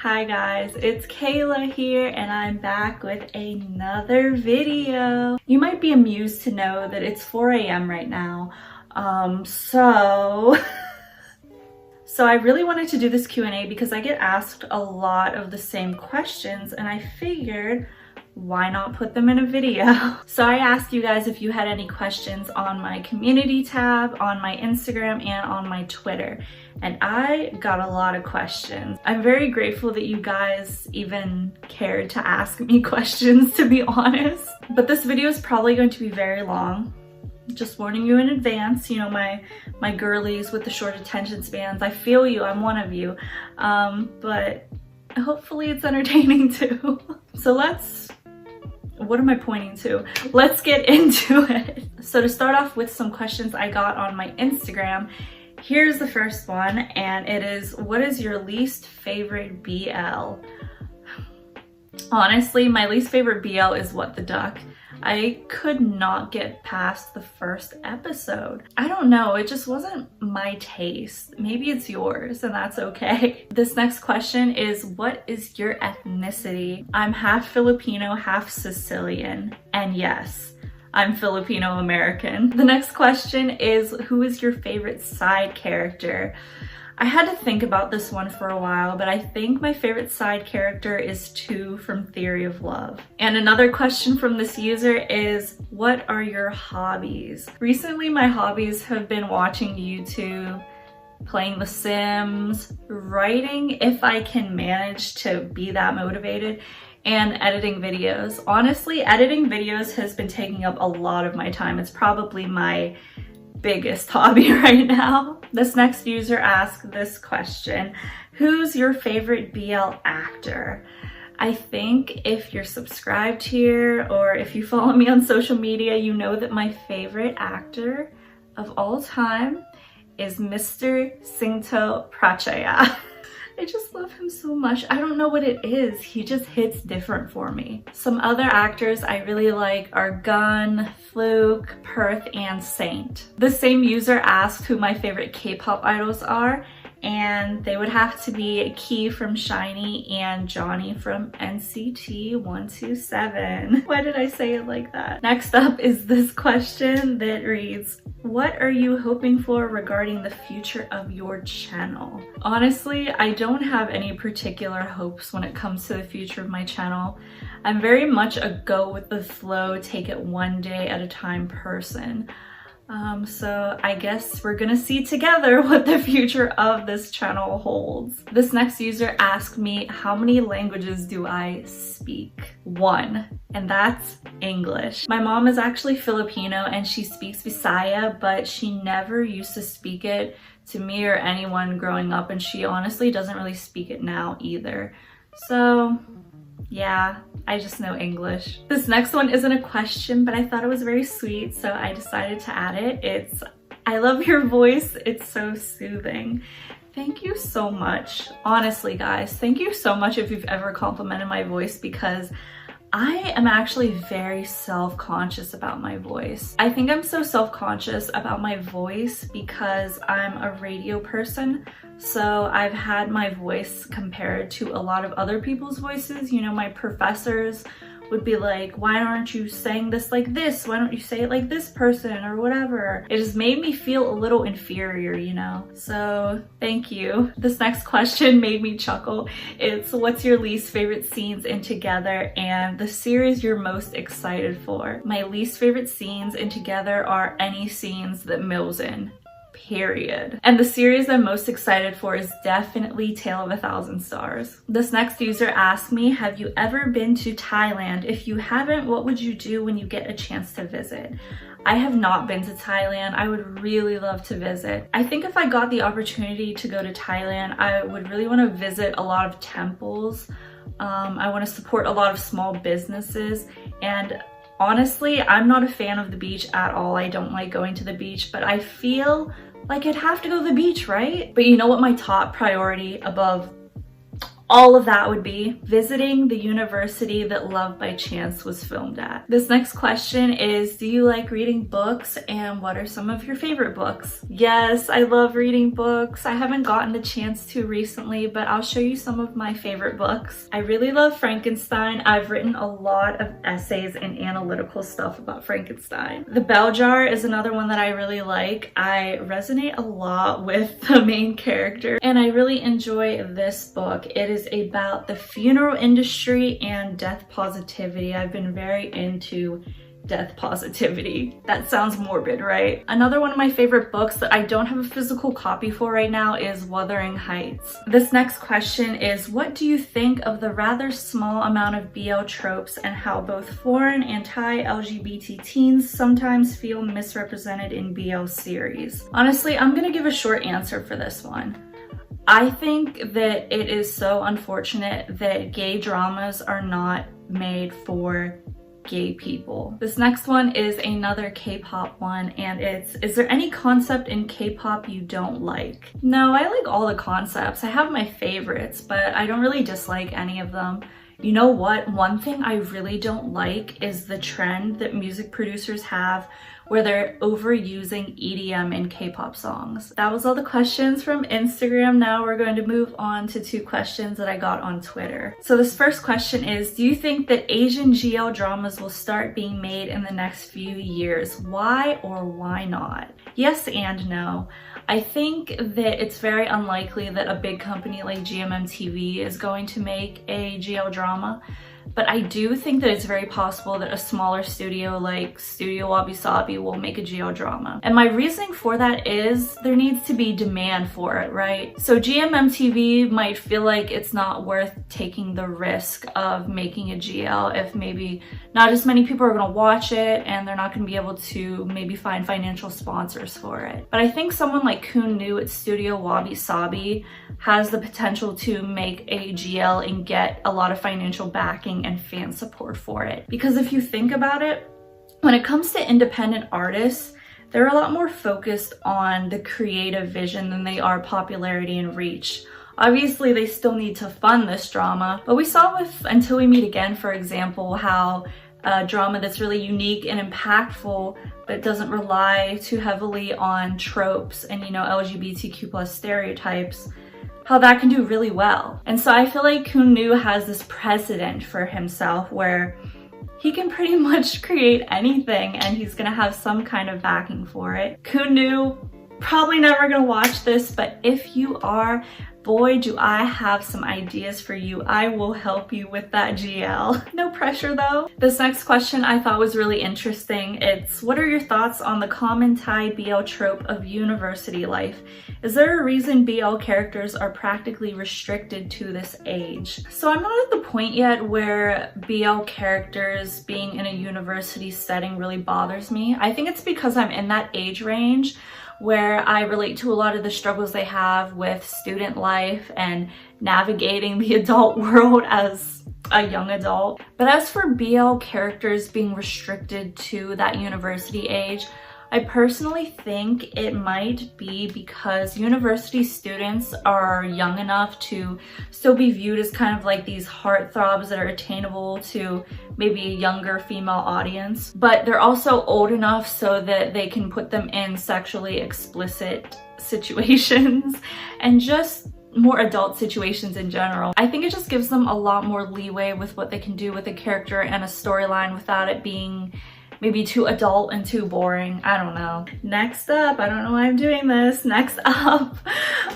Hi guys, it's Kayla here and I'm back with another video. You might be amused to know that it's 4 a.m. right now. So I really wanted to do this Q&A because I get asked a lot of the same questions and I figured why not put them in a video? So I asked you guys if you had any questions on my community tab, on my Instagram, and on my Twitter. And I got a lot of questions. I'm very grateful that you guys even cared to ask me questions, to be honest. But this video is probably going to be very long. Just warning you in advance, you know, my girlies with the short attention spans. I feel you, I'm one of you. But hopefully it's entertaining too. So what am I pointing to? Let's get into it. So to start off with some questions I got on my Instagram, here's the first one, and it is, what is your least favorite BL? Honestly, my least favorite BL is What the Duck. I could not get past the first episode. I don't know, it just wasn't my taste. Maybe it's yours and that's okay. This next question is, what is your ethnicity? I'm half Filipino, half Sicilian, and yes, I'm Filipino American. The next question is, who is your favorite side character? I had to think about this one for a while, but I think my favorite side character is Tu from Theory of Love. And another question from this user is, what are your hobbies? Recently, my hobbies have been watching YouTube, playing The Sims, writing if I can manage to be that motivated, and editing videos. Honestly, editing videos has been taking up a lot of my time. It's probably my biggest hobby right now. This next user asked this question, who's your favorite BL actor? I think if you're subscribed here or if you follow me on social media, you know that my favorite actor of all time is Mr. Singto Prachaya. I just love him so much. I don't know what it is. He just hits different for me. Some other actors I really like are Gun, Fluke, Perth, and Saint. The same user asked who my favorite K-pop idols are, and they would have to be Key from SHINee and Johnny from NCT 127. Why did I say it like that? Next up is this question that reads, what are you hoping for regarding the future of your channel? Honestly, I don't have any particular hopes when it comes to the future of my channel. I'm very much a go with the flow, take it one day at a time person. So I guess we're gonna see together what the future of this channel holds. This next user asked me, how many languages do I speak? 1, and that's English. My mom is actually Filipino and she speaks Bisaya, but she never used to speak it to me or anyone growing up, and she honestly doesn't really speak it now either. So yeah, I just know English. This next one isn't a question, but I thought it was very sweet, so I decided to add it. It's, I love your voice, it's so soothing. Thank you so much. Honestly, guys, thank you so much if you've ever complimented my voice, because I am actually very self-conscious about my voice. I think I'm so self-conscious about my voice because I'm a radio person. So I've had my voice compared to a lot of other people's voices. You know, my professors would be like, why aren't you saying this like this? Why don't you say it like this person or whatever? It just made me feel a little inferior, you know? So thank you. This next question made me chuckle. It's, what's your least favorite scenes in Together and the series you're most excited for? My least favorite scenes in Together are any scenes that Mill's in. Period. And the series I'm most excited for is definitely Tale of a Thousand Stars. This next user asked me, have you ever been to Thailand? If you haven't, what would you do when you get a chance to visit? I have not been to Thailand. I would really love to visit. I think if I got the opportunity to go to Thailand, I would really want to visit a lot of temples. I want to support a lot of small businesses, and honestly, I'm not a fan of the beach at all. I don't like going to the beach, but I feel like I'd have to go to the beach, right? But you know what my top priority above all of that would be visiting the university that Love by Chance was filmed at. This next question is, do you like reading books, and what are some of your favorite books? Yes, I love reading books. I haven't gotten the chance to recently, but I'll show you some of my favorite books. I really love Frankenstein. I've written a lot of essays and analytical stuff about Frankenstein. The Bell Jar is another one that I really like. I resonate a lot with the main character, and I really enjoy this book. It is about the funeral industry and death positivity. I've been very into death positivity. That sounds morbid, right? Another one of my favorite books that I don't have a physical copy for right now is Wuthering Heights. This next question is, what do you think of the rather small amount of BL tropes and how both foreign anti-LGBT teens sometimes feel misrepresented in BL series? Honestly, I'm gonna give a short answer for this one. I think that it is so unfortunate that gay dramas are not made for gay people. This next one is another K-pop one, and it's, is there any concept in K-pop you don't like? No, I like all the concepts. I have my favorites, but I don't really dislike any of them. You know what? One thing I really don't like is the trend that music producers have where they're overusing EDM in K-pop songs. That was all the questions from Instagram. Now we're going to move on to 2 questions that I got on Twitter. So this first question is, do you think that Asian GL dramas will start being made in the next few years? Why or why not? Yes and no. I think that it's very unlikely that a big company like GMMTV is going to make a GL drama, but I do think that it's very possible that a smaller studio like Studio Wabi Sabi will make a GL drama. And my reasoning for that is there needs to be demand for it, right? So GMMTV might feel like it's not worth taking the risk of making a GL if maybe not as many people are gonna watch it and they're not gonna be able to maybe find financial sponsors for it. But I think someone like Kun Nu at Studio Wabi Sabi has the potential to make a GL and get a lot of financial backing and fan support for it. Because if you think about it, when it comes to independent artists, they're a lot more focused on the creative vision than they are popularity and reach. Obviously, they still need to fund this drama, but we saw with Until We Meet Again, for example, how a drama that's really unique and impactful but doesn't rely too heavily on tropes and, you know, LGBTQ plus stereotypes, how that can do really well. And so I feel like Kun Nu has this precedent for himself where he can pretty much create anything and he's gonna have some kind of backing for it. Kun Nu, probably never gonna watch this, but if you are, boy, do I have some ideas for you. I will help you with that GL. No pressure though. This next question I thought was really interesting. It's, what are your thoughts on the common Thai BL trope of university life? Is there a reason BL characters are practically restricted to this age? So I'm not at the point yet where BL characters being in a university setting really bothers me. I think it's because I'm in that age range where I relate to a lot of the struggles they have with student life and navigating the adult world as a young adult. But as for BL characters being restricted to that university age, I personally think it might be because university students are young enough to still be viewed as kind of like these heartthrobs that are attainable to maybe a younger female audience, but they're also old enough so that they can put them in sexually explicit situations and just more adult situations in general. I think it just gives them a lot more leeway with what they can do with a character and a storyline without it being maybe too adult and too boring. I don't know. Next up, I don't know why I'm doing this. Next up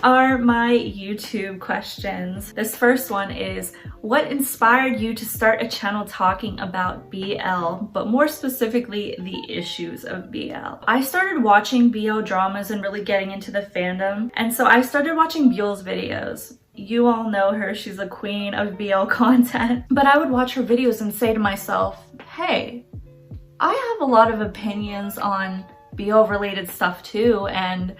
are my YouTube questions. This first one is, what inspired you to start a channel talking about BL, but more specifically, the issues of BL? I started watching BL dramas and really getting into the fandom, and so I started watching Buell's videos. You all know her, she's a queen of BL content. But I would watch her videos and say to myself, hey, I have a lot of opinions on BL related stuff too, and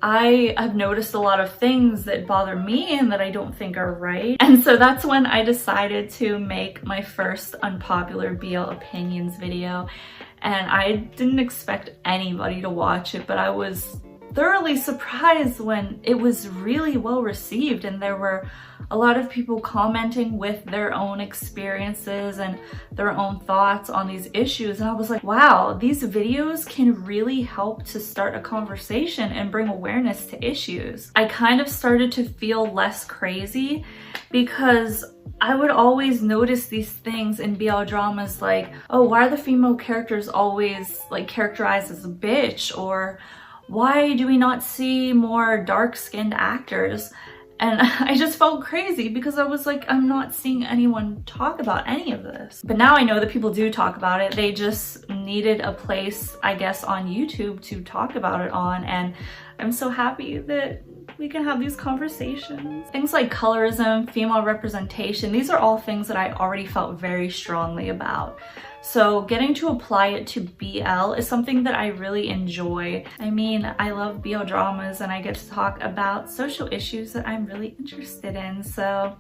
I have noticed a lot of things that bother me and that I don't think are right. And so that's when I decided to make my first unpopular BL opinions video. And I didn't expect anybody to watch it, but I was thoroughly surprised when it was really well received, and there were a lot of people commenting with their own experiences and their own thoughts on these issues. And I was like, wow, these videos can really help to start a conversation and bring awareness to issues. I kind of started to feel less crazy because I would always notice these things in BL dramas like, oh, why are the female characters always like characterized as a bitch? Or why do we not see more dark-skinned actors? And I just felt crazy because I was like, I'm not seeing anyone talk about any of this. But now I know that people do talk about it. They just needed a place, I guess, on YouTube to talk about it on. And I'm so happy that we can have these conversations. Things like colorism, female representation, these are all things that I already felt very strongly about. So getting to apply it to BL is something that I really enjoy. I mean, I love BL dramas and I get to talk about social issues that I'm really interested in. So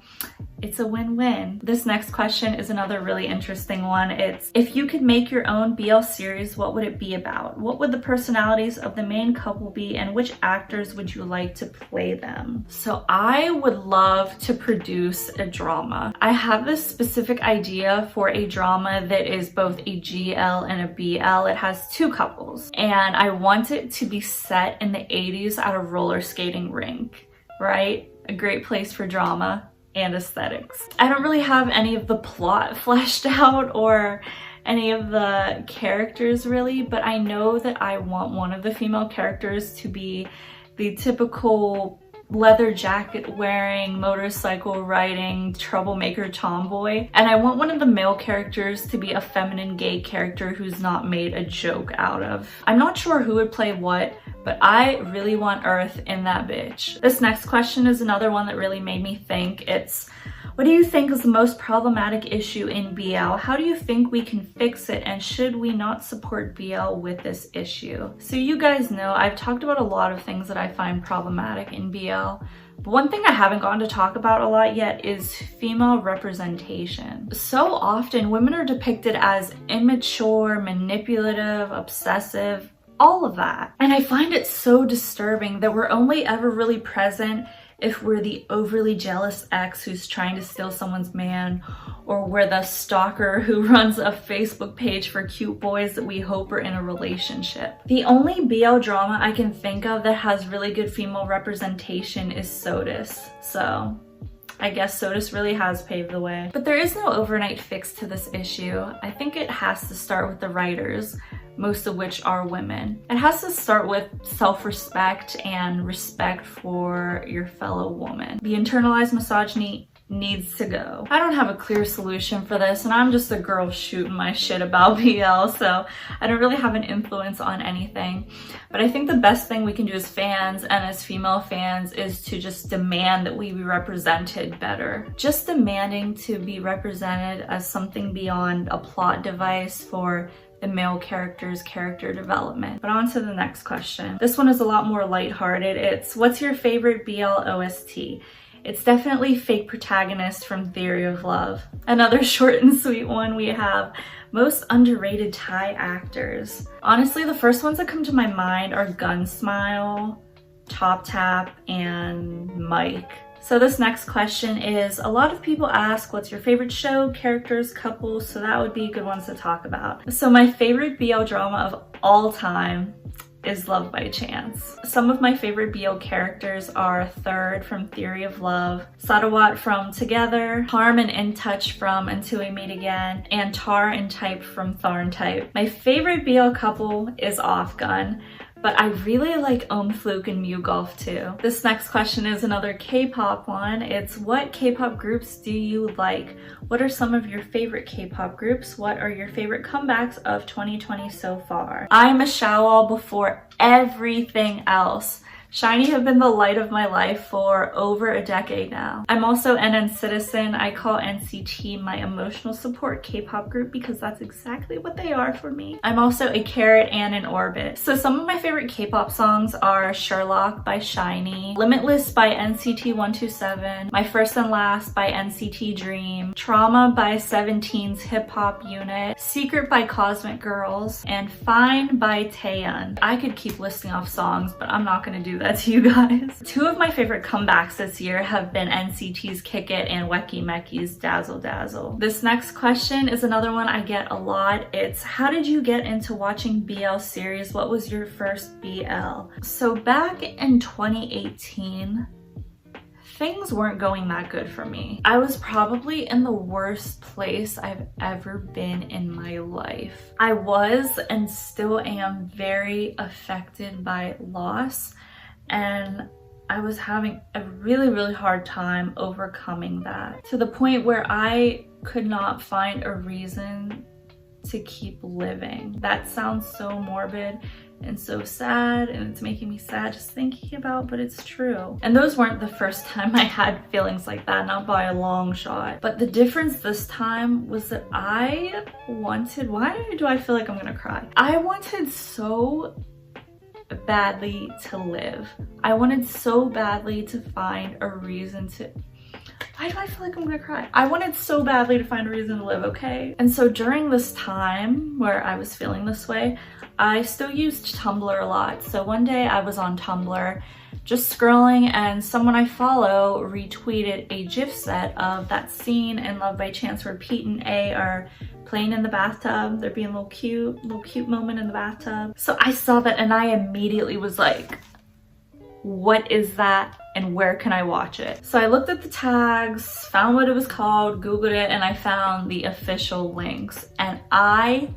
it's a win-win. This next question is another really interesting one. It's, if you could make your own BL series, what would it be about? What would the personalities of the main couple be, and which actors would you like to play them? So I would love to produce a drama. I have this specific idea for a drama that is both a GL and a BL. It has two couples, and I want it to be set in the 80s at a roller skating rink, right? A great place for drama and aesthetics. I don't really have any of the plot fleshed out or any of the characters really, but I know that I want one of the female characters to be the typical leather jacket wearing, motorcycle riding, troublemaker tomboy. And I want one of the male characters to be a feminine gay character who's not made a joke out of. I'm not sure who would play what, but I really want Earth in that bitch. This next question is another one that really made me think. It's, what do you think is the most problematic issue in BL? How do you think we can fix it? And should we not support BL with this issue? So you guys know I've talked about a lot of things that I find problematic in BL. But one thing I haven't gotten to talk about a lot yet is female representation. So often women are depicted as immature, manipulative, obsessive, all of that. And I find it so disturbing that we're only ever really present if we're the overly jealous ex who's trying to steal someone's man, or we're the stalker who runs a Facebook page for cute boys that we hope are in a relationship. The only BL drama I can think of that has really good female representation is Sodus. So I guess Sodus really has paved the way. But there is no overnight fix to this issue. I think it has to start with the writers, most of which are women. It has to start with self-respect and respect for your fellow woman. The internalized misogyny needs to go. I don't have a clear solution for this, and I'm just a girl shooting my shit about BL, so I don't really have an influence on anything. But I think the best thing we can do as fans and as female fans is to just demand that we be represented better. Just demanding to be represented as something beyond a plot device for the male character's character development. But on to the next question. This one is a lot more lighthearted. It's, what's your favorite BL OST? It's definitely Fake Protagonist from Theory of Love. Another short and sweet one we have, most underrated Thai actors. Honestly, the first ones that come to my mind are Gun Smile, Top Tap, and Mike. So this next question is, a lot of people ask, what's your favorite show, characters, couples? So that would be good ones to talk about. So my favorite BL drama of all time is Love by Chance. Some of my favorite BL characters are Third from Theory of Love, Sadawat from Together, Harm and In Touch from Until We Meet Again, and Tar and Type from Tharn Type. My favorite BL couple is Off Gun, but I really like Fluke and Mew Golf too. This next question is another K-pop one. It's, what K-pop groups do you like? What are some of your favorite K-pop groups? What are your favorite comebacks of 2020 so far? I'm a Shawol before everything else. SHINee have been the light of my life for over a decade now. I'm also NN Citizen. I call NCT my emotional support K-pop group because that's exactly what they are for me. I'm also a Carrot and an Orbit. So some of my favorite K-pop songs are Sherlock by SHINee, Limitless by NCT 127, My First and Last by NCT Dream, Trauma by 17's hip hop unit, Secret by Cosmic Girls, and Fine by Taeyeon. I could keep listing off songs, but I'm not gonna do that to you guys. Two of my favorite comebacks this year have been NCT's Kick It and Weki Meki's Dazzle Dazzle. This next question is another one I get a lot. It's, how did you get into watching BL series? What was your first BL? So back in 2018, things weren't going that good for me. I was probably in the worst place I've ever been in my life. I was and still am very affected by loss, and I was having a really hard time overcoming that, to the point where I could not find a reason to keep living. That sounds so morbid and so sad, and it's making me sad just thinking about, but it's true. And those weren't the first time I had feelings like that, not by a long shot. But the difference this time was that I wanted, why do I feel like I'm gonna cry? I wanted so badly to live. I wanted so badly to find a reason to, why do I feel like I'm gonna cry? I wanted so badly to find a reason to live, okay? And so during this time where I was feeling this way, I still used Tumblr a lot. So one day I was on Tumblr just scrolling, and someone I follow retweeted a GIF set of that scene in Love by Chance where Pete and A are playing in the bathtub. They're being a little cute moment in the bathtub. So I saw that and I immediately was like, what is that and where can I watch it? So I looked at the tags, found what it was called, Googled it, and I found the official links, and I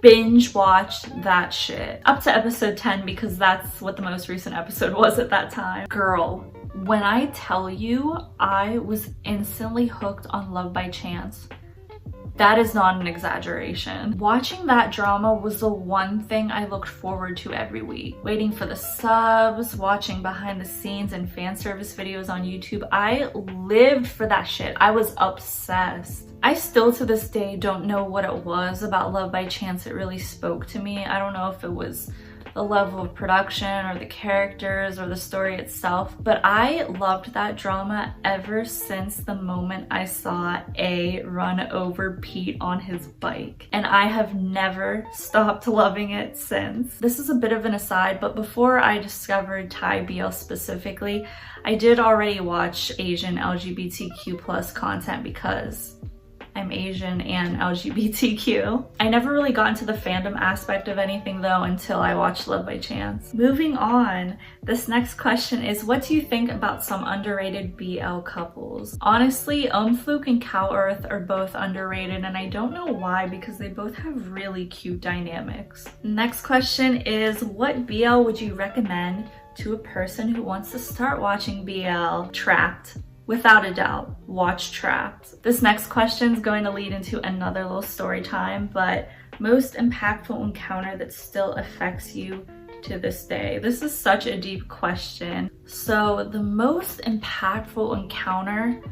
binge watched that shit up to episode 10 because that's what the most recent episode was at that time. Girl, when I tell you I was instantly hooked on Love by Chance, that is not an exaggeration. Watching that drama was the one thing I looked forward to every week. Waiting for the subs, watching behind the scenes and fan service videos on YouTube. I lived for that shit. I was obsessed. I still to this day don't know what it was about Love by Chance that really spoke to me. I don't know if it was the level of production or the characters or the story itself, but I loved that drama ever since the moment I saw A run over Pete on his bike, and I have never stopped loving it since. This is a bit of an aside, but before I discovered Thai BL specifically, I did already watch Asian LGBTQ+ content because I'm Asian and LGBTQ. I never really got into the fandom aspect of anything though until I watched Love by Chance. Moving on, this next question is, what do you think about some underrated BL couples? Honestly, Fluke and Cow Earth are both underrated, and I don't know why because they both have really cute dynamics. Next question is, what BL would you recommend to a person who wants to start watching BL? Trapped. Without a doubt, watch Trapped. This next question is going to lead into another little story time, but most impactful encounter that still affects you to this day. This is such a deep question. So the most impactful encounter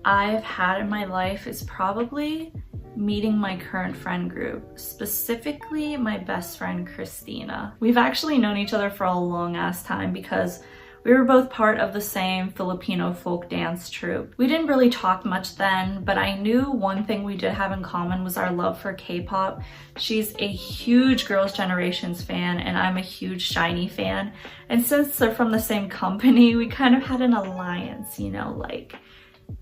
I've had in my life is probably meeting my current friend group, specifically my best friend Christina. We've actually known each other for a long ass time because we were both part of the same Filipino folk dance troupe. We didn't really talk much then, but I knew one thing we did have in common was our love for K-pop. She's a huge Girls' Generations fan, and I'm a huge SHINee fan. And since they're from the same company, we kind of had an alliance, you know, like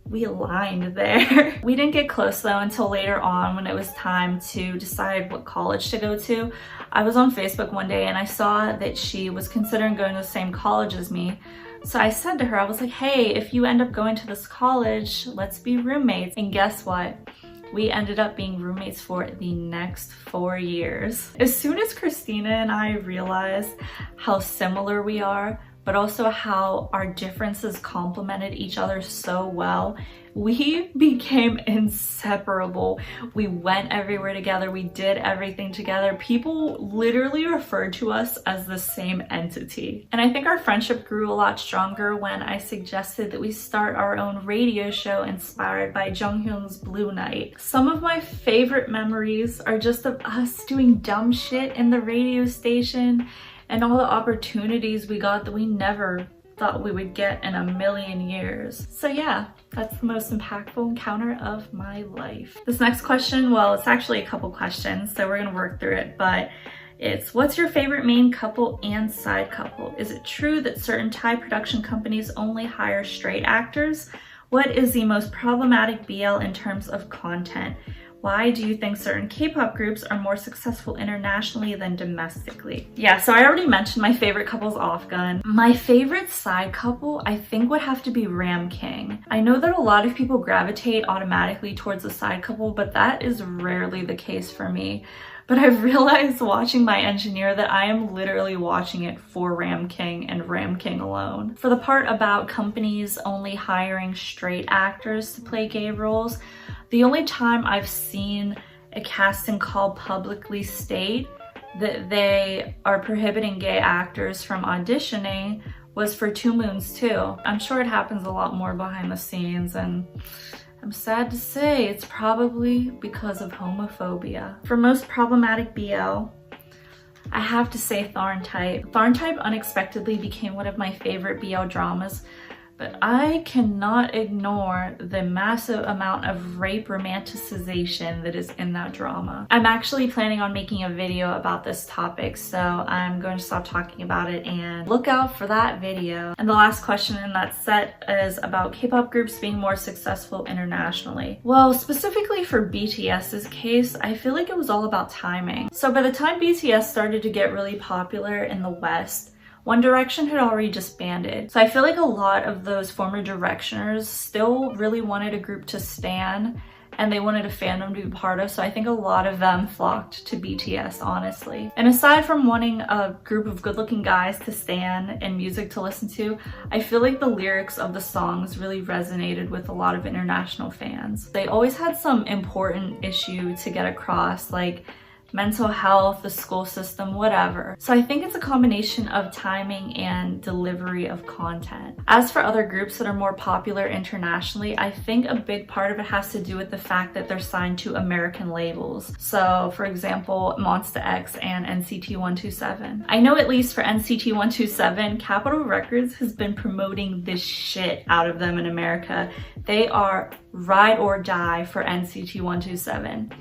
we aligned there. We didn't get close though until later on when it was time to decide what college to go to. I was on Facebook one day and I saw that she was considering going to the same college as me. So I said to her, I was like, hey, if you end up going to this college, let's be roommates. And guess what? We ended up being roommates for the next 4 years. As soon as Christina and I realized how similar we are, but also how our differences complemented each other so well. We became inseparable. We went everywhere together. We did everything together. People literally referred to us as the same entity. And I think our friendship grew a lot stronger when I suggested that we start our own radio show inspired by Junghyun's Blue Night. Some of my favorite memories are just of us doing dumb shit in the radio station and all the opportunities we got that we never thought we would get in a million years. So yeah, that's the most impactful encounter of my life. This next question, well, it's actually a couple questions, so we're gonna work through it, but it's, what's your favorite main couple and side couple? Is it true that certain Thai production companies only hire straight actors? What is the most problematic BL in terms of content? Why do you think certain K-pop groups are more successful internationally than domestically? Yeah, so I already mentioned my favorite couple's Off Gun. My favorite side couple, I think, would have to be Ram King. I know that a lot of people gravitate automatically towards a side couple, but that is rarely the case for me. But I've realized watching My Engineer that I am literally watching it for Ram King and Ram King alone. For the part about companies only hiring straight actors to play gay roles, the only time I've seen a casting call publicly state that they are prohibiting gay actors from auditioning was for Two Moons 2. I'm sure it happens a lot more behind the scenes, and I'm sad to say it's probably because of homophobia. For most problematic BL, I have to say Tharn Type. Tharn Type unexpectedly became one of my favorite BL dramas, but I cannot ignore the massive amount of rape romanticization that is in that drama. I'm actually planning on making a video about this topic, so I'm going to stop talking about it and look out for that video. And the last question in that set is about K-pop groups being more successful internationally. Well, specifically for BTS's case, I feel like it was all about timing. So by the time BTS started to get really popular in the West, One Direction had already disbanded. So I feel like a lot of those former Directioners still really wanted a group to stan, and they wanted a fandom to be part of, so I think a lot of them flocked to BTS, honestly. And aside from wanting a group of good-looking guys to stan and music to listen to, I feel like the lyrics of the songs really resonated with a lot of international fans. They always had some important issue to get across, like mental health, the school system, whatever. So I think it's a combination of timing and delivery of content. As for other groups that are more popular internationally, I think a big part of it has to do with the fact that they're signed to American labels. So for example, Monsta X and NCT 127. I know at least for NCT 127, Capitol Records has been promoting this shit out of them in America. They are ride or die for NCT 127.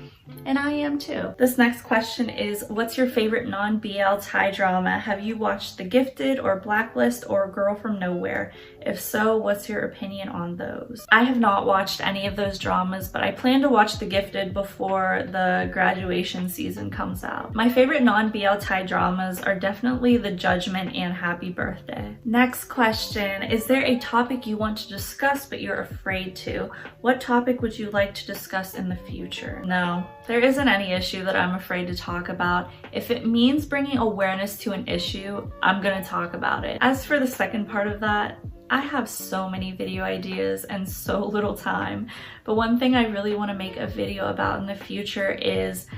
And I am too. This next question is, what's your favorite non-BL Thai drama? Have you watched The Gifted or Blacklist or Girl from Nowhere? If so, what's your opinion on those? I have not watched any of those dramas, but I plan to watch The Gifted before the graduation season comes out. My favorite non-BL Thai dramas are definitely The Judgment and Happy Birthday. Next question, is there a topic you want to discuss but you're afraid to? What topic would you like to discuss in the future? No, there isn't any issue that I'm afraid to talk about. If it means bringing awareness to an issue, I'm gonna talk about it. As for the second part of that, I have so many video ideas and so little time, but one thing I really want to make a video about in the future is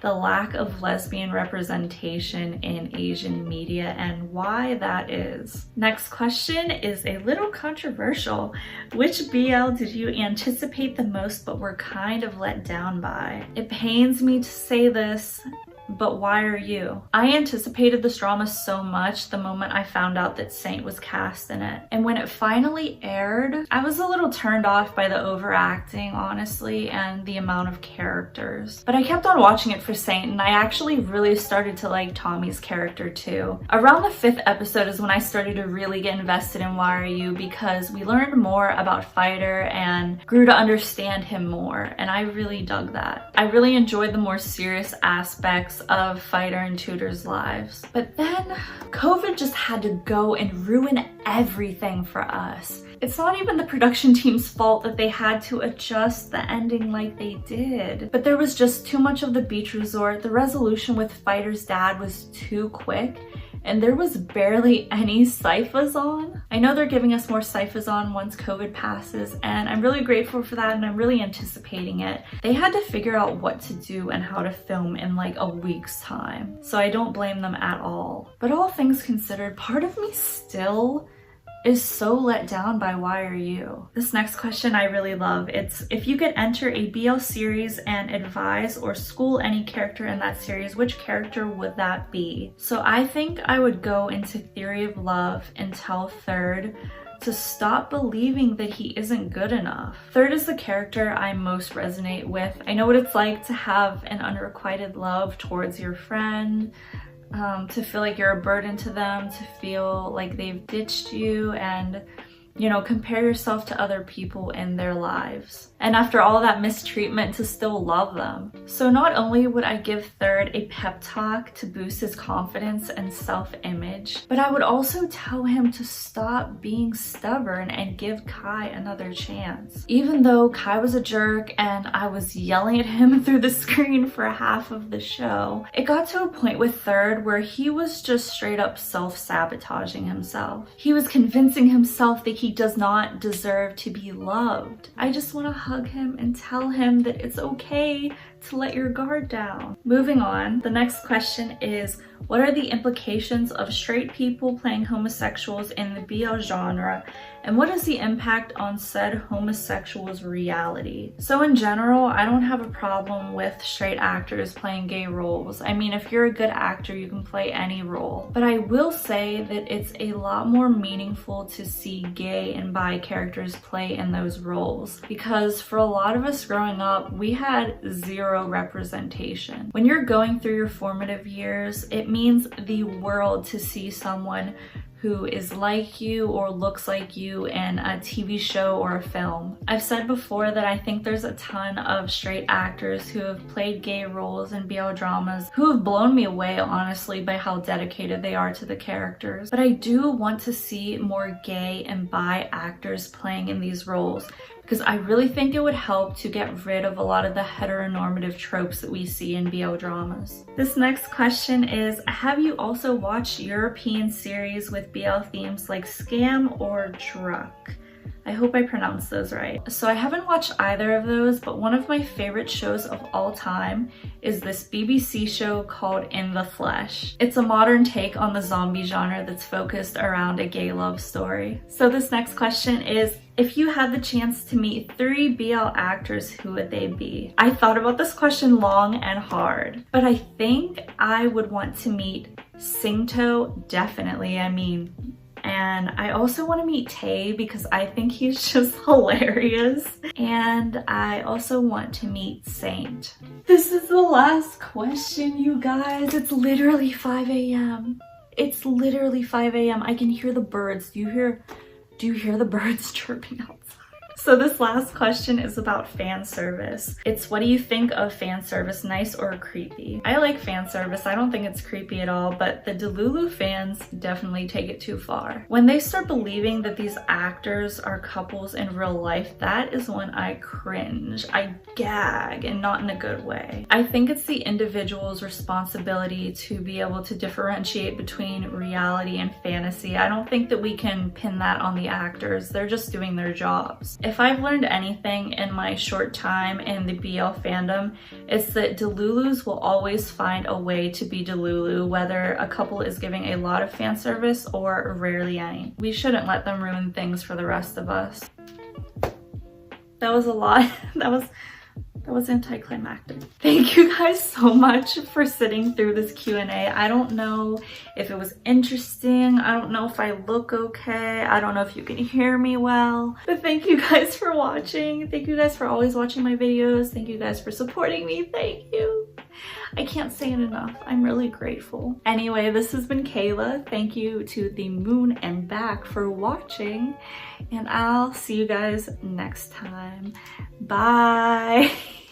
the lack of lesbian representation in Asian media and why that is. Next question is a little controversial. Which BL did you anticipate the most but were kind of let down by? It pains me to say this, but why are you? I anticipated this drama so much the moment I found out that Saint was cast in it. And when it finally aired, I was a little turned off by the overacting, honestly, and the amount of characters. But I kept on watching it for Saint, and I actually really started to like Tommy's character too. Around the 5th episode is when I started to really get invested in Why Are You, because we learned more about Fighter and grew to understand him more, and I really dug that. I really enjoyed the more serious aspects of Fighter and Tudor's lives. But then COVID just had to go and ruin everything for us. It's not even the production team's fault that they had to adjust the ending like they did. But there was just too much of the beach resort. The resolution with Fighter's dad was too quick. and there was barely any cyphas on. I know they're giving us more cyphas on once COVID passes, and I'm really grateful for that, and I'm really anticipating it. They had to figure out what to do and how to film in like a week's time, so I don't blame them at all. But all things considered, part of me still is so let down by Why Are You? This next question I really love. It's, if you could enter a BL series and advise or school any character in that series, which character would that be? So I think I would go into Theory of Love and tell Third to stop believing that he isn't good enough. Third is the character I most resonate with. I know what it's like to have an unrequited love towards your friend, to feel like you're a burden to them, to feel like they've ditched you, and you know, compare yourself to other people in their lives. And after all that mistreatment, to still love them. So not only would I give Third a pep talk to boost his confidence and self-image, but I would also tell him to stop being stubborn and give Kai another chance. Even though Kai was a jerk and I was yelling at him through the screen for half of the show, it got to a point with Third where he was just straight up self-sabotaging himself. He was convincing himself that he does not deserve to be loved. I just want to hug him and tell him that it's okay to let your guard down. Moving on, the next question is, what are the implications of straight people playing homosexuals in the BL genre, and what is the impact on said homosexuals' reality? So in general, I don't have a problem with straight actors playing gay roles. I mean, if you're a good actor, you can play any role. But I will say that it's a lot more meaningful to see gay and bi characters play in those roles, because for a lot of us growing up, we had zero representation. When you're going through your formative years, it means the world to see someone who is like you or looks like you in a TV show or a film. I've said before that I think there's a ton of straight actors who have played gay roles in BL dramas who have blown me away, honestly, by how dedicated they are to the characters. But I do want to see more gay and bi actors playing in these roles, because I really think it would help to get rid of a lot of the heteronormative tropes that we see in BL dramas. This next question is, have you also watched European series with BL themes like Scam or Druck? I hope I pronounced those right. So I haven't watched either of those, but one of my favorite shows of all time is this BBC show called In the Flesh. It's a modern take on the zombie genre that's focused around a gay love story. So this next question is, if you had the chance to meet 3 BL actors, who would they be? I thought about this question long and hard, but I think I would want to meet Singto, definitely. And I also want to meet Tae because I think he's just hilarious. And I also want to meet Saint. This is the last question, you guys. It's literally 5 a.m. It's literally 5 a.m. I can hear the birds. Do you hear the birds chirping outside? So this last question is about fan service. It's, what do you think of fan service, nice or creepy? I like fan service. I don't think it's creepy at all, but the Delulu fans definitely take it too far. When they start believing that these actors are couples in real life, that is when I cringe. I gag, and not in a good way. I think it's the individual's responsibility to be able to differentiate between reality and fantasy. I don't think that we can pin that on the actors. They're just doing their jobs. If I've learned anything in my short time in the BL fandom, it's that Delulus will always find a way to be Delulu, whether a couple is giving a lot of fan service or rarely any. We shouldn't let them ruin things for the rest of us. That was a lot. That was anticlimactic. Thank you guys so much for sitting through this Q&A. I don't know if it was interesting. I don't know if I look okay. I don't know if you can hear me well. But thank you guys for watching. Thank you guys for always watching my videos. Thank you guys for supporting me. Thank you. I can't say it enough. I'm really grateful. Anyway, this has been Kayla. Thank you to the moon and back for watching. And I'll see you guys next time. Bye.